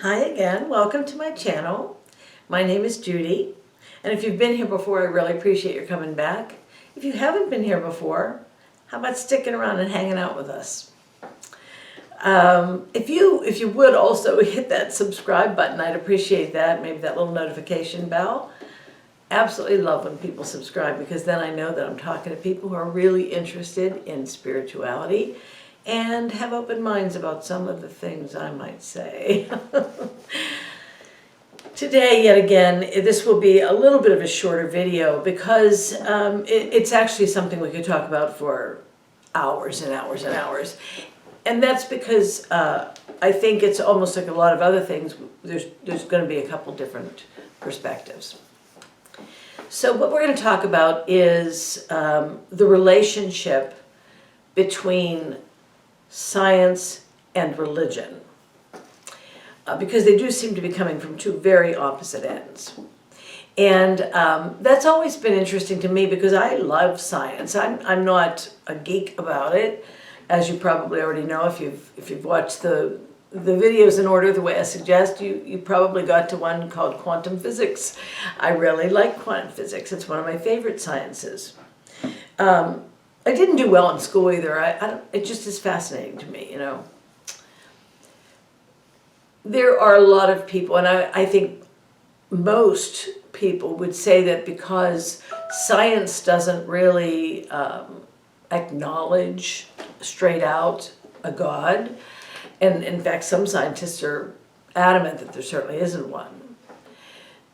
Hi again, welcome to my channel. My name is Judy, and if you've been here before, I really appreciate your coming back. If you haven't been here before, how about sticking around and hanging out with us? If you would also hit that subscribe button, I'd appreciate that, maybe that little notification bell. Absolutely love when people subscribe, because then I know that I'm talking to people who are really interested in spirituality and have open minds about some of the things I might say. Today, yet again, this will be a little bit of a shorter video because it's actually something we could talk about for hours and hours and hours. And that's because I think it's almost like a lot of other things, there's going to be a couple different perspectives. So what we're going to talk about is the relationship between science and religion, because they do seem to be coming from two very opposite ends. And that's always been interesting to me because I love science. I'm not a geek about it, as you probably already know if you've watched the videos in order the way I suggest. You probably got to one called quantum physics. I really like quantum physics. It's one of my favorite sciences. I didn't do well in school either. It just is fascinating to me, you know. There are a lot of people, and I think most people would say that because science doesn't really acknowledge straight out a God, and in fact some scientists are adamant that there certainly isn't one,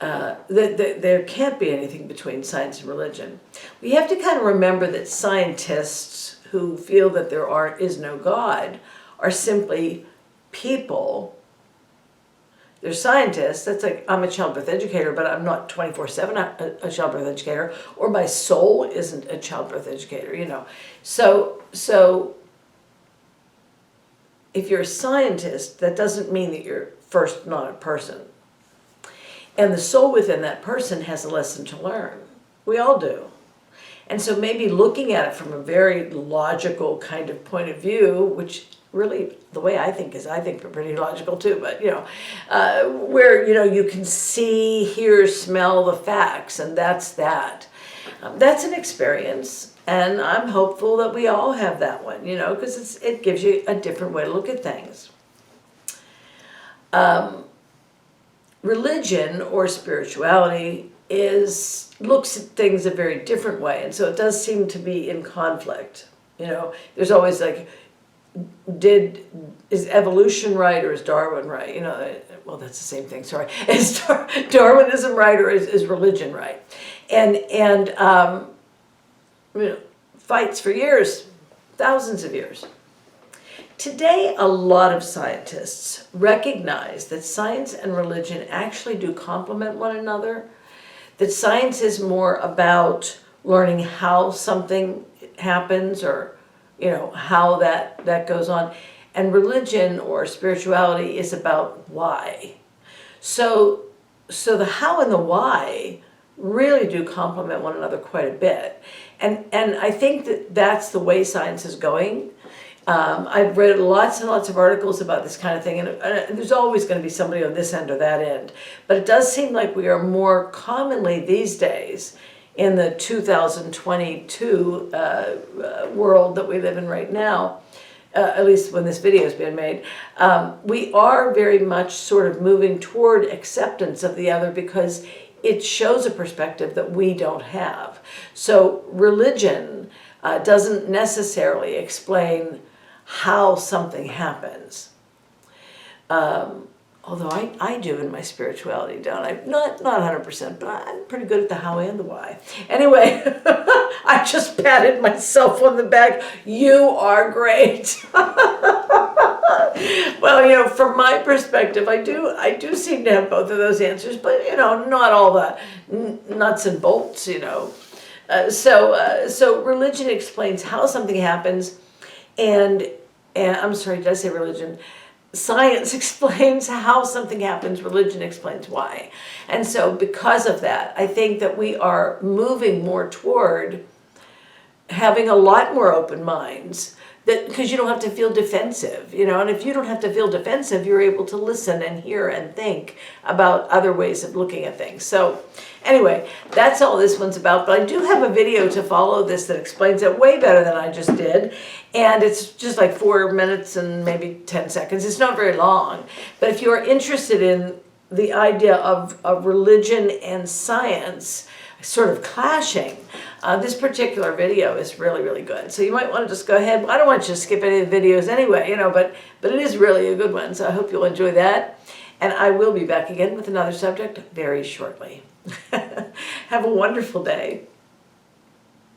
that there can't be anything between science and religion. We have to kind of remember that scientists who feel that there is no God are simply people. They're scientists. That's like, I'm a childbirth educator, but I'm not 24/7 a childbirth educator, or my soul isn't a childbirth educator, you know. So if you're a scientist, that doesn't mean that you're first not a person. And the soul within that person has a lesson to learn. We all do. And so maybe looking at it from a very logical kind of point of view, which really the way I think is, I think they're pretty logical too, but you know, where you can see, hear, smell the facts, and that's that. That's an experience, and I'm hopeful that we all have that one, you know, because it gives you a different way to look at things. Religion or spirituality looks at things a very different way, and so it does seem to be in conflict. You know, there's always like, is evolution right or is Darwin right? You know, well, that's the same thing. Sorry, is Darwinism right or is religion right? And you know, fights for years, thousands of years. Today, a lot of scientists recognize that science and religion actually do complement one another, that science is more about learning how something happens, or you know, how that goes on, and religion or spirituality is about why. So the how and the why really do complement one another quite a bit, and I think that that's the way science is going. I've read lots and lots of articles about this kind of thing, and there's always going to be somebody on this end or that end. But it does seem like we are more commonly these days, in the 2022 world that we live in right now, at least when this video is being made, we are very much sort of moving toward acceptance of the other because it shows a perspective that we don't have. So religion doesn't necessarily explain how something happens. Although I do in my spirituality, don't I? Not 100%, but I'm pretty good at the how and the why. Anyway, I just patted myself on the back. You are great. Well, you know, from my perspective, I do seem to have both of those answers, but you know, not all the nuts and bolts, you know. So religion explains how something happens, and I'm sorry, did I say religion? Science explains how something happens, religion explains why. And so because of that, I think that we are moving more toward having a lot more open minds that because you don't have to feel defensive, you know, and if you don't have to feel defensive, you're able to listen and hear and think about other ways of looking at things. So anyway, that's all this one's about, but I do have a video to follow this that explains it way better than I just did, and it's just like 4 minutes and maybe 10 seconds. It's not very long, but if you're interested in the idea of religion and science sort of clashing, this particular video is really, really good. So you might want to just go ahead. I don't want you to skip any of the videos anyway, you know, but it is really a good one. So I hope you'll enjoy that. And I will be back again with another subject very shortly. Have a wonderful day.